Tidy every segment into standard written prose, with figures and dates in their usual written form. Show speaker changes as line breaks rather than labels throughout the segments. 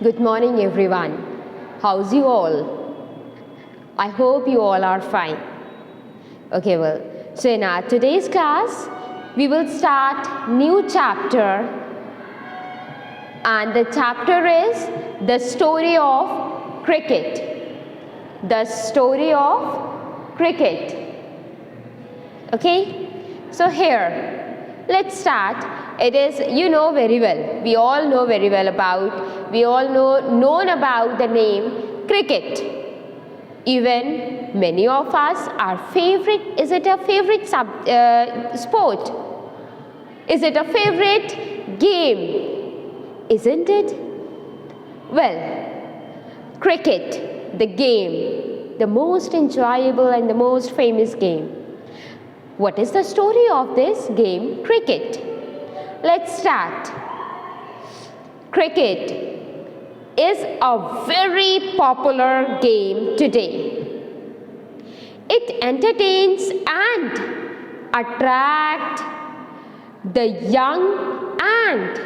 Good morning, everyone. How's you all? I hope you all are fine. Okay, so in our today's class, we will start new chapter, and the chapter is the story of cricket. The story of cricket. Okay, so here, let's start. It is, you know very well, we all know very well about, known about the name cricket. Even many of us, our favorite, is it a favorite sport? Is it a favorite game? Isn't it? Well, cricket, the game, the most enjoyable and the most famous game. What is the story of this game, cricket? Let's start. Cricket is a very popular game today. It entertains and attracts the young and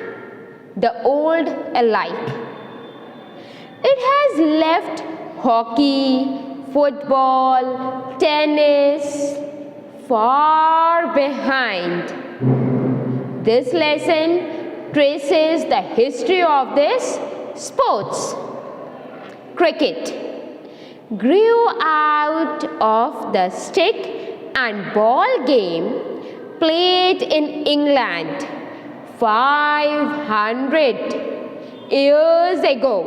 the old alike. It has left hockey, football, tennis far behind. This lesson traces the history of this sports. Cricket grew out of the stick and ball game played in England 500 years ago.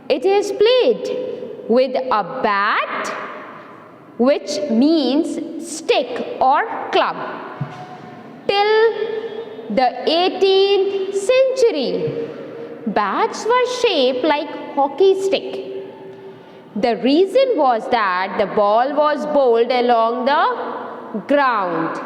It is played with a bat, which means stick or club, till the 18th century. Bats were shaped like hockey stick. The reason was that the ball was bowled along the ground.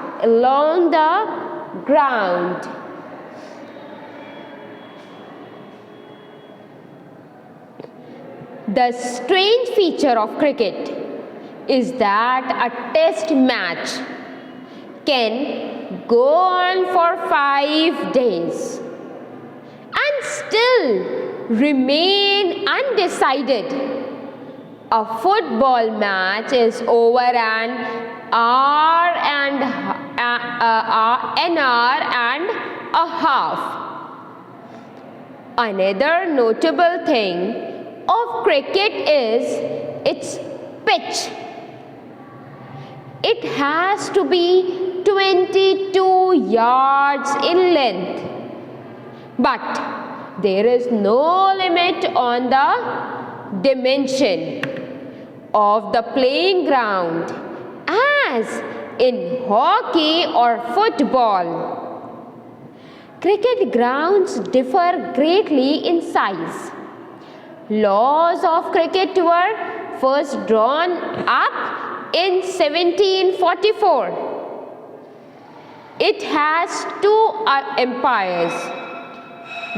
The strange feature of cricket is that a test match can go on for 5 days and still remain undecided. A football match is over an hour and a half. Another notable thing of cricket is its pitch. It has to be 22 yards in length, but there is no limit on the dimension of the playing ground as in hockey or football. Cricket grounds differ greatly in size. Laws of cricket were first drawn up in 1744. It has 2 umpires.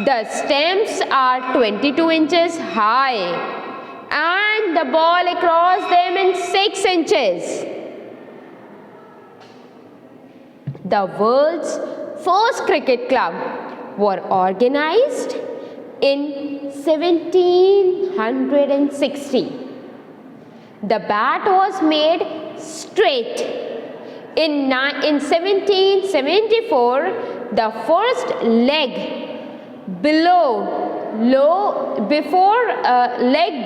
The stumps are 22 inches high and the ball across them in 6 inches. The world's first cricket club were organized in 1760. The bat was made straight. In 1774, the first leg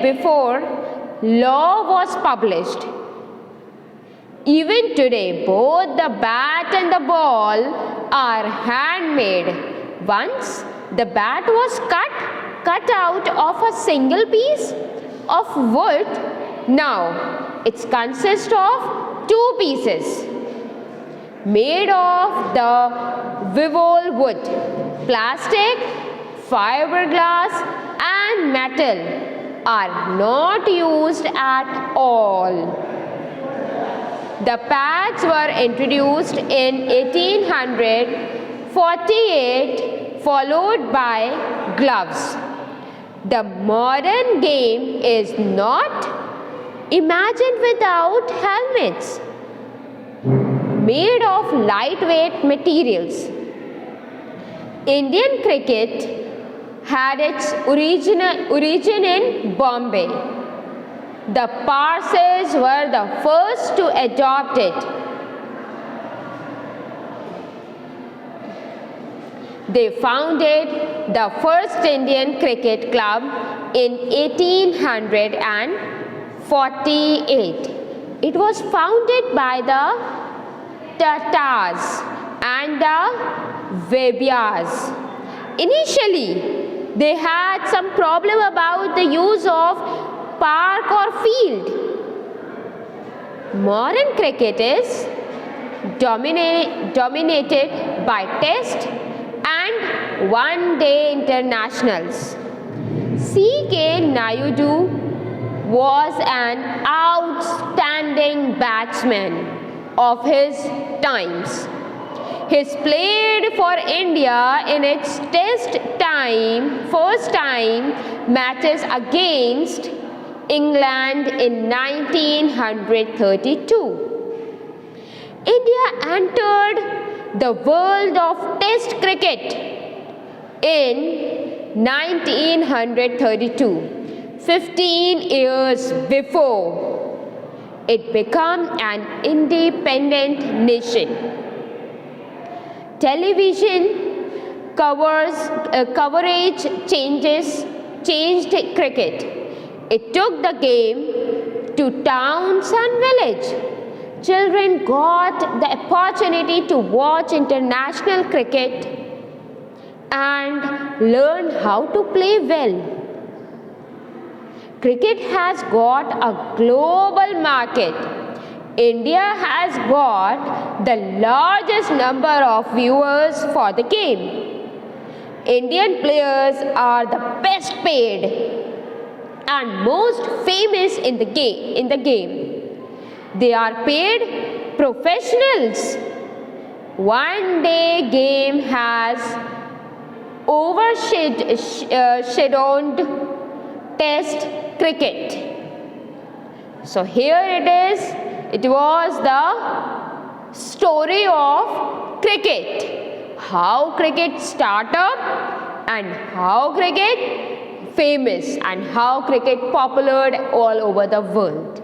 before law was published. Even today, both the bat and the ball are handmade. Once the bat was cut out of a single piece of wood. Now it consists of 2 pieces made of the Vivol wood, plastic, fiberglass and metal are not used at all. The pads were introduced in 1848, followed by gloves. The modern game is not imagined without helmets made of lightweight materials. Indian cricket had its origin in Bombay. The Parsis were the first to adopt it. They founded the first Indian cricket club in 1848. It was founded by the Tatars and the Vaibyas. Initially, they had some problem about the use of park or field. Modern cricket is dominated by test and one-day internationals. C.K. Naidu was an outstanding batsman of his times. He played for India in its first time matches against England in 1932. India entered the world of Test cricket in 1932, 15 years before it became an independent nation. Television coverage changed cricket. It took the game to towns and villages. Children got the opportunity to watch international cricket and learn how to play well. Cricket has got a global market. India has got the largest number of viewers for the game. Indian players are the best paid and most famous in the game. They are paid professionals. One-day game has overshadowed Test cricket. So here it is. It was the story of cricket. How cricket started and how cricket famous and how cricket popular all over the world,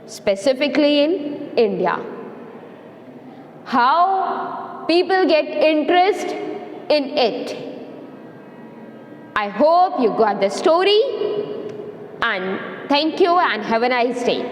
specifically in India. How people get interest in it. I hope you got the story, and thank you and have a nice day.